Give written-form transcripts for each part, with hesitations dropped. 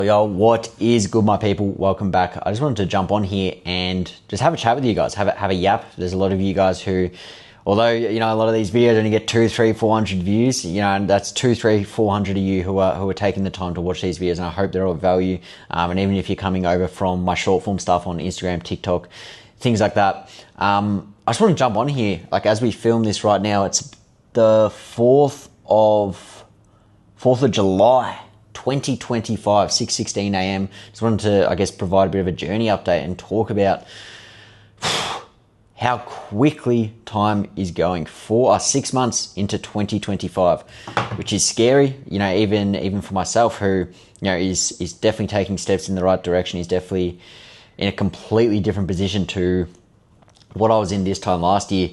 Yo, what is good, my people? Welcome back. I just wanted to jump on here and just have a chat with you guys, have a yap. There's a lot of you guys who, although, a lot of these videos only get 200, 300, 400 views, and that's 200, 300, 400 of you who are taking the time to watch these videos, and I hope they're all of value. And even if you're coming over from my short form stuff on Instagram, TikTok, things like that, I just want to jump on here. Like, as we film this right now, it's the 4th of July. 2025, 6:16 a.m. Just wanted to, provide a bit of a journey update and talk about how quickly time is going. 6 months into 2025, which is scary. Even for myself, who is definitely taking steps in the right direction. He's definitely in a completely different position to what I was in this time last year.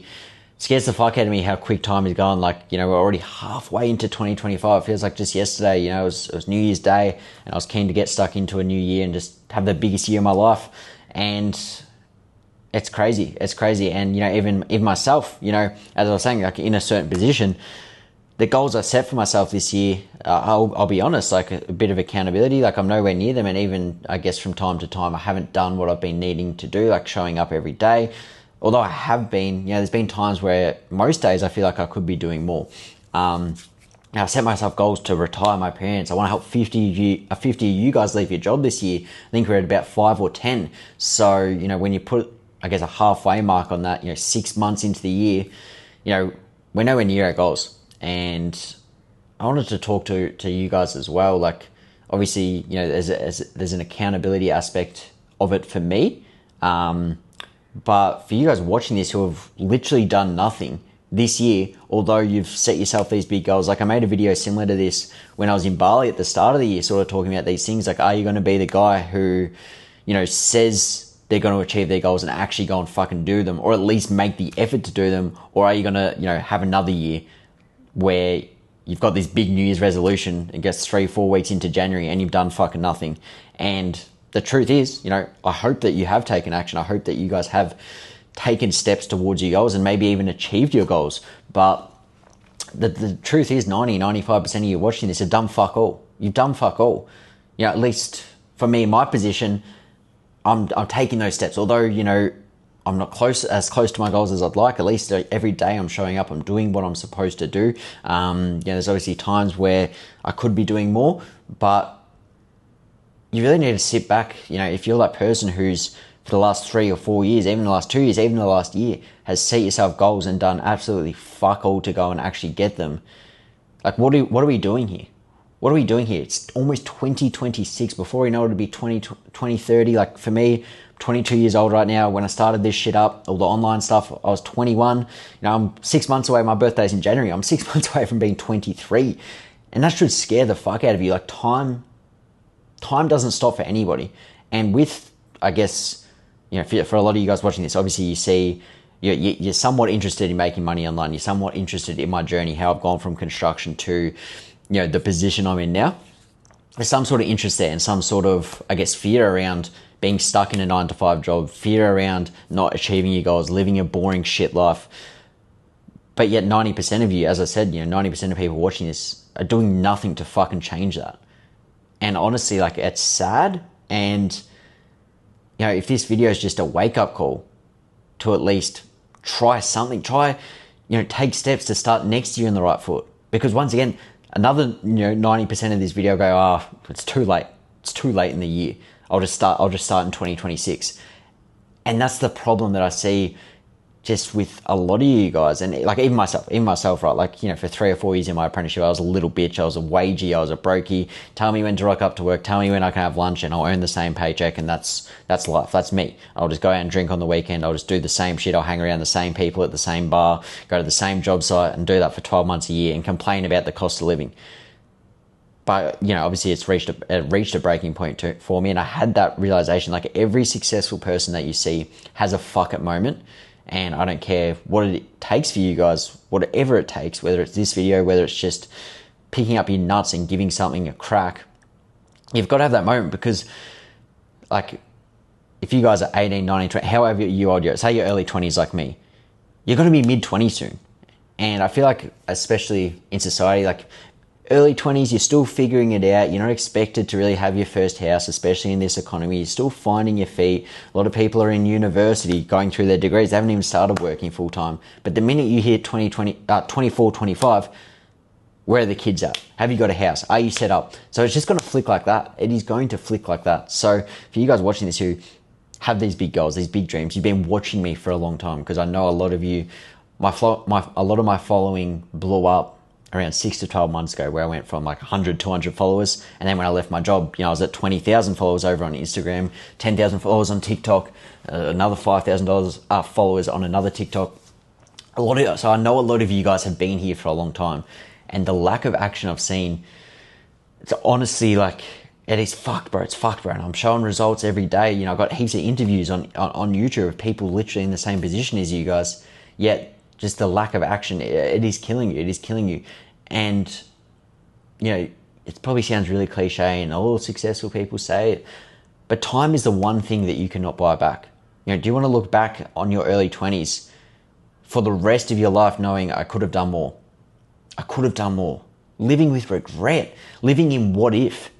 Scares the fuck out of me how quick time is going. We're already halfway into 2025. It feels like just yesterday, it was New Year's Day, and I was keen to get stuck into a new year and just have the biggest year of my life. And it's crazy. It's crazy. And, even myself, as I was saying, in a certain position, the goals I set for myself this year, I'll be honest, a bit of accountability, I'm nowhere near them. And even, from time to time, I haven't done what I've been needing to do, showing up every day. Although I have been, there's been times where most days I feel like I could be doing more. I set myself goals to retire my parents. I want to help 50 of you guys leave your job this year. I think we're at about 5 or 10. So, when you put, a halfway mark on that, 6 months into the year, we're nowhere near our goals. And I wanted to talk to you guys as well. Obviously, there's an accountability aspect of it for me. But for you guys watching this who have literally done nothing this year, although you've set yourself these big goals, I made a video similar to this when I was in Bali at the start of the year, sort of talking about these things. Are you going to be the guy who, says they're going to achieve their goals and actually go and fucking do them, or at least make the effort to do them? Or are you going to, have another year where you've got this big New Year's resolution and gets 3-4 weeks into January and you've done fucking nothing? And the truth is, I hope that you have taken action. I hope that you guys have taken steps towards your goals and maybe even achieved your goals. But the truth is 95% of you watching this have done fuck all. You've done fuck all. At least for me, in my position, I'm taking those steps. Although, I'm not as close to my goals as I'd like. At least every day I'm showing up, I'm doing what I'm supposed to do. There's obviously times where I could be doing more, but you really need to sit back, if you're that person who's, for the last 3 or 4 years, even the last 2 years, even the last year, has set yourself goals and done absolutely fuck all to go and actually get them. What are we doing here? What are we doing here? It's almost 2026. Before we know it'll be 2030. For me, I'm 22 years old right now. When I started this shit up, all the online stuff, I was 21. I'm 6 months away. My birthday's in January. I'm 6 months away from being 23. And that should scare the fuck out of you. Time doesn't stop for anybody. And with, for a lot of you guys watching this, obviously you see you're somewhat interested in making money online. You're somewhat interested in my journey, how I've gone from construction to, the position I'm in now. There's some sort of interest there and some sort of, fear around being stuck in a 9-to-5 job, fear around not achieving your goals, living a boring shit life. But yet 90% of you, as I said, 90% of people watching this are doing nothing to fucking change that. And honestly, it's sad. And, if this video is just a wake-up call to at least try something, take steps to start next year in the right foot. Because once again, another, 90% of this video go, it's too late. It's too late in the year. I'll just start in 2026. And that's the problem that I see just with a lot of you guys, and even myself, right? For 3 or 4 years in my apprenticeship, I was a little bitch. I was a wagey. I was a brokey. Tell me when to rock up to work. Tell me when I can have lunch, and I'll earn the same paycheck. And that's life. That's me. I'll just go out and drink on the weekend. I'll just do the same shit. I'll hang around the same people at the same bar, go to the same job site, and do that for 12 months a year, and complain about the cost of living. But obviously, it's reached a breaking point for me, and I had that realization. Every successful person that you see has a fuck it moment. And I don't care what it takes for you guys, whatever it takes, whether it's this video, whether it's just picking up your nuts and giving something a crack. You've got to have that moment because, if you guys are 18, 19, 20, however you old you're, say you're early 20s like me, you're going to be mid-20s soon. And I feel especially in society, early 20s, you're still figuring it out. You're not expected to really have your first house, especially in this economy. You're still finding your feet. A lot of people are in university going through their degrees. They haven't even started working full time. But the minute you hit 24, 25, where are the kids at? Have you got a house? Are you set up? So it's just going to flick like that. It is going to flick like that. So for you guys watching this who have these big goals, these big dreams, you've been watching me for a long time, because I know a lot of you, a lot of my following blew up around 6 to 12 months ago, where I went from like 100, 200 followers. And then when I left my job, I was at 20,000 followers over on Instagram, 10,000 followers on TikTok, another 5,000 followers on another TikTok. So I know a lot of you guys have been here for a long time. And the lack of action I've seen, it's honestly like, it is fucked, bro. It's fucked, bro. And I'm showing results every day. I've got heaps of interviews on YouTube of people literally in the same position as you guys. Yet, just the lack of action, it is killing you. It is killing you. And, it probably sounds really cliche, and all successful people say it. But time is the one thing that you cannot buy back. Do you want to look back on your early 20s for the rest of your life knowing I could have done more? I could have done more. Living with regret. Living in what if.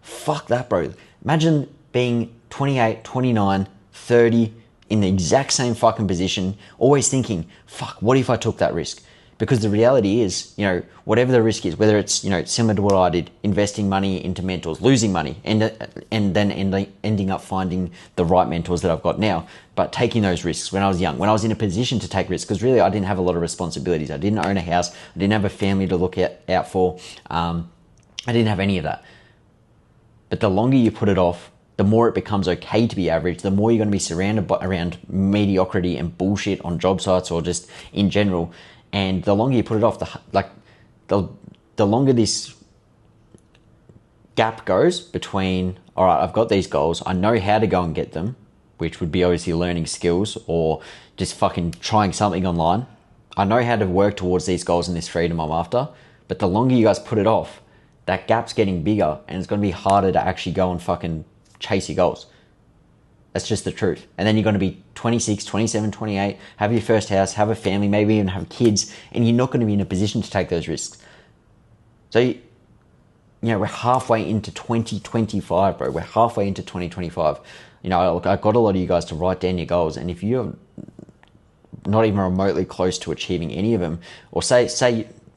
Fuck that, bro. Imagine being 28, 29, 30 in the exact same fucking position, always thinking, fuck, what if I took that risk? Because the reality is, whatever the risk is, whether it's, similar to what I did, investing money into mentors, losing money, and then ending up finding the right mentors that I've got now, but taking those risks when I was young, when I was in a position to take risks, because really I didn't have a lot of responsibilities. I didn't own a house. I didn't have a family to look out for. I didn't have any of that. But the longer you put it off, the more it becomes okay to be average, the more you're going to be surrounded around mediocrity and bullshit on job sites or just in general. And the longer you put it off, the longer this gap goes between, all right, I've got these goals, I know how to go and get them, which would be obviously learning skills or just fucking trying something online. I know how to work towards these goals and this freedom I'm after. But the longer you guys put it off, that gap's getting bigger, and it's going to be harder to actually go and fucking chase your goals. That's just the truth. And then you're going to be 26, 27, 28, have your first house, have a family, maybe even have kids, and you're not going to be in a position to take those risks. So, we're halfway into 2025, bro. We're halfway into 2025. I got a lot of you guys to write down your goals, and if you're not even remotely close to achieving any of them, or say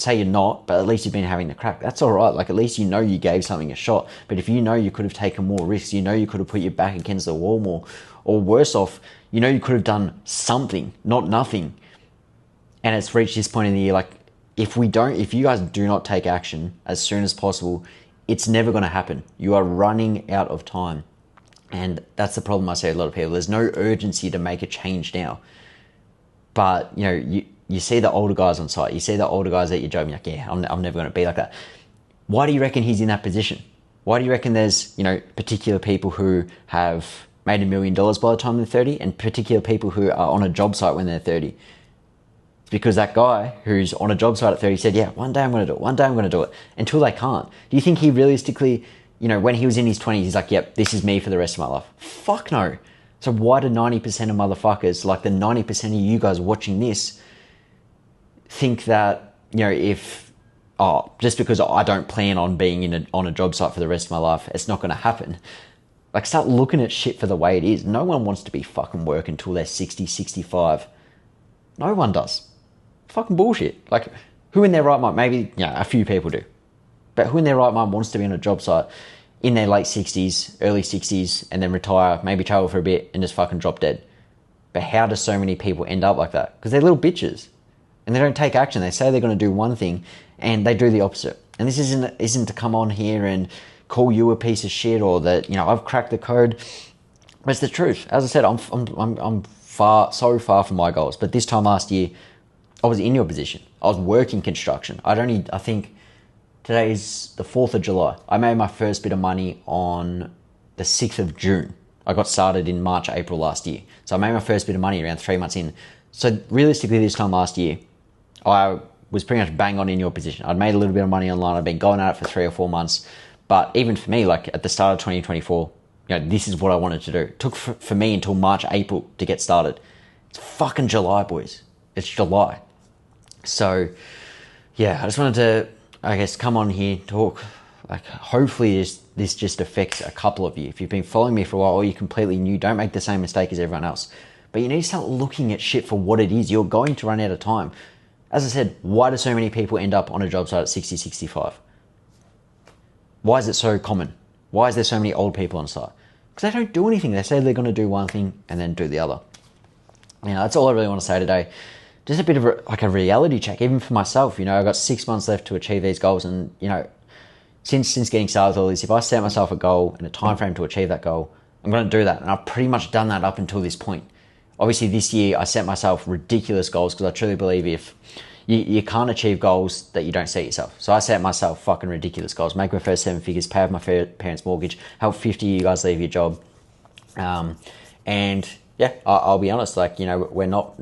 you're not, but at least you've been having the crack. That's all right. Like, at least you gave something a shot. But if you could have taken more risks, you could have put your back against the wall more, or worse off, you could have done something, not nothing. And it's reached this point in the year, like, if you guys do not take action as soon as possible, it's never going to happen. You are running out of time. And that's the problem I say to a lot of people. There's no urgency to make a change now. But, you see the older guys on site. You see the older guys at your job. You're like, yeah, I'm never going to be like that. Why do you reckon he's in that position? Why do you reckon there's, particular people who have made $1 million by the time they're 30 and particular people who are on a job site when they're 30? It's because that guy who's on a job site at 30 said, yeah, one day I'm going to do it. One day I'm going to do it. Until they can't. Do you think he realistically, when he was in his 20s, he's like, yep, this is me for the rest of my life? Fuck no. So why do 90% of motherfuckers, like the 90% of you guys watching this, think that, just because I don't plan on being on a job site for the rest of my life, it's not going to happen? Like, start looking at shit for the way it is. No one wants to be fucking working until they're 60, 65. No one does. Fucking bullshit. Like, who in their right mind, maybe, a few people do, but who in their right mind wants to be on a job site in their late 60s, early 60s, and then retire, maybe travel for a bit and just fucking drop dead? But how do so many people end up like that? Because they're little bitches. And they don't take action. They say they're going to do one thing, and they do the opposite. And this isn't to come on here and call you a piece of shit or that I've cracked the code. But it's the truth. As I said, I'm so far from my goals. But this time last year, I was in your position. I was working construction. I think today is the 4th of July. I made my first bit of money on the 6th of June. I got started in March, April last year. So I made my first bit of money around 3 months in. So realistically, this time last year, I was pretty much bang on in your position. I'd made a little bit of money online. I'd been going at it for 3 or 4 months. But even for me, like at the start of 2024, this is what I wanted to do. It took for me until March, April to get started. It's fucking July, boys. It's July. So, yeah, I just wanted I guess, come on here, talk. Like, hopefully this just affects a couple of you. If you've been following me for a while or you're completely new, don't make the same mistake as everyone else. But you need to start looking at shit for what it is. You're going to run out of time. As I said, why do so many people end up on a job site at 60, 65? Why is it so common? Why is there so many old people on site? Because they don't do anything. They say they're going to do one thing and then do the other. That's all I really want to say today. Just a bit of a reality check, even for myself. I've got 6 months left to achieve these goals, and since getting started with all this, if I set myself a goal and a time frame to achieve that goal, I'm going to do that. And I've pretty much done that up until this point. Obviously, this year I set myself ridiculous goals because I truly believe if you can't achieve goals that you don't set yourself. So I set myself fucking ridiculous goals. Make my first 7 figures, pay off my parents' mortgage, help 50 of you guys leave your job. And yeah, I'll be honest, we're not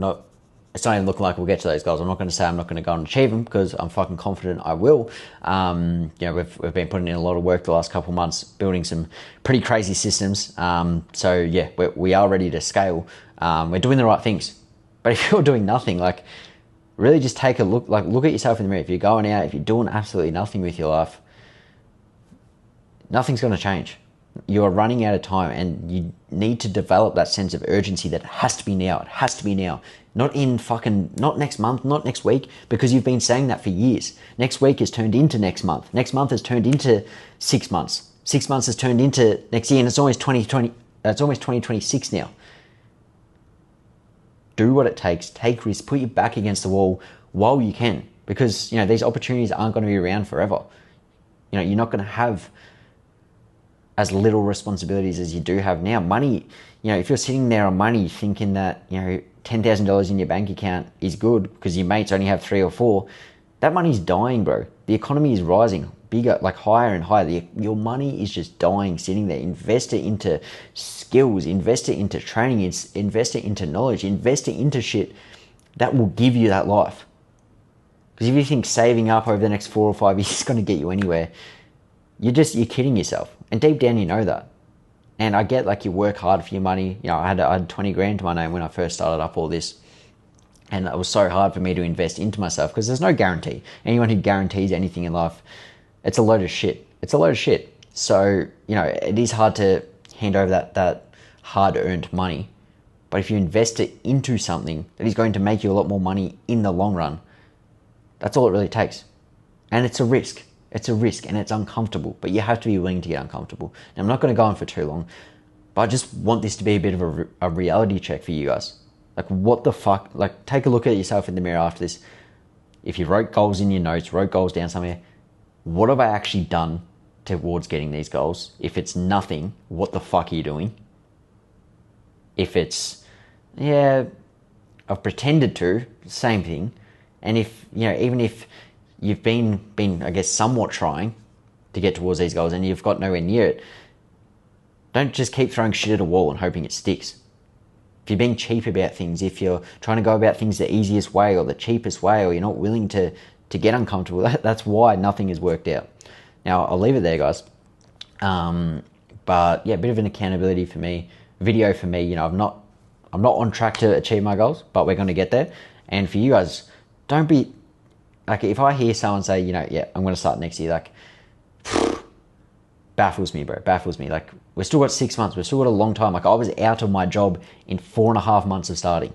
it's not even looking like we'll get to those goals. I'm not going to say I'm not going to go and achieve them because I'm fucking confident I will. We've been putting in a lot of work the last couple of months, building some pretty crazy systems. So yeah, we are ready to scale. We're doing the right things. But if you're doing nothing, really just take a look, look at yourself in the mirror. If you're going out, if you're doing absolutely nothing with your life, nothing's going to change. You are running out of time, and you need to develop that sense of urgency that it has to be now. It has to be now. Not next month, not next week, because you've been saying that for years. Next week has turned into next month. Next month has turned into 6 months. 6 months has turned into next year, and it's almost 2020. It's almost 2026 now. Do what it takes. Take risks. Put your back against the wall while you can, because these opportunities aren't going to be around forever. You're not going to have as little responsibilities as you do have now. Money, if you're sitting there on money thinking that, $10,000 in your bank account is good because your mates only have 3 or 4, that money's dying, bro. The economy is rising bigger, higher and higher. Your money is just dying, sitting there. Invest it into skills, invest it into training, invest it into knowledge, invest it into shit that will give you that life. Because if you think saving up over the next 4 or 5 years is going to get you anywhere, you're kidding yourself. And deep down, you know that. And I get you work hard for your money. I had 20 grand to my name when I first started up all this. And it was so hard for me to invest into myself because there's no guarantee. Anyone who guarantees anything in life, it's a load of shit. It's a load of shit. So, it is hard to hand over that hard-earned money. But if you invest it into something that is going to make you a lot more money in the long run, that's all it really takes. And it's a risk. It's a risk and it's uncomfortable, but you have to be willing to get uncomfortable. Now, I'm not going to go on for too long, but I just want this to be a bit of a reality check for you guys. What the fuck? Take a look at yourself in the mirror after this. If you wrote goals in your notes, wrote goals down somewhere, what have I actually done towards getting these goals? If it's nothing, what the fuck are you doing? If it's, yeah, I've pretended to, same thing. And if, even if you've been, I guess, somewhat trying to get towards these goals and you've got nowhere near it, don't just keep throwing shit at a wall and hoping it sticks. If you're being cheap about things, if you're trying to go about things the easiest way or the cheapest way, or you're not willing to get uncomfortable, that's why nothing has worked out. Now, I'll leave it there, guys. But yeah, a bit of an accountability for me, video for me. I'm not on track to achieve my goals, but we're going to get there. And for you guys, don't be, if I hear someone say, yeah, I'm going to start next year, baffles me, bro. Baffles me. We've still got 6 months. We've still got a long time. I was out of my job in 4.5 months of starting.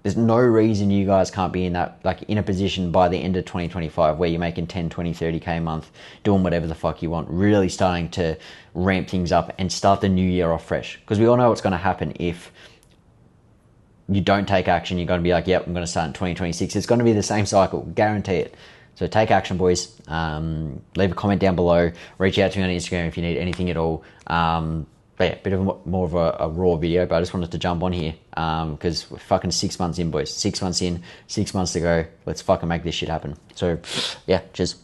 There's no reason you guys can't be in that, in a position by the end of 2025 where you're making 10, 20, 30K a month, doing whatever the fuck you want, really starting to ramp things up and start the new year off fresh. Because we all know what's going to happen if you don't take action. You're going to be like, yep, I'm going to start in 2026. It's going to be the same cycle. Guarantee it. So take action, boys. Leave a comment down below. Reach out to me on Instagram if you need anything at all. But yeah, a bit of more of a raw video, but I just wanted to jump on here because we're fucking 6 months in, boys. 6 months in, 6 months to go. Let's fucking make this shit happen. So yeah, cheers.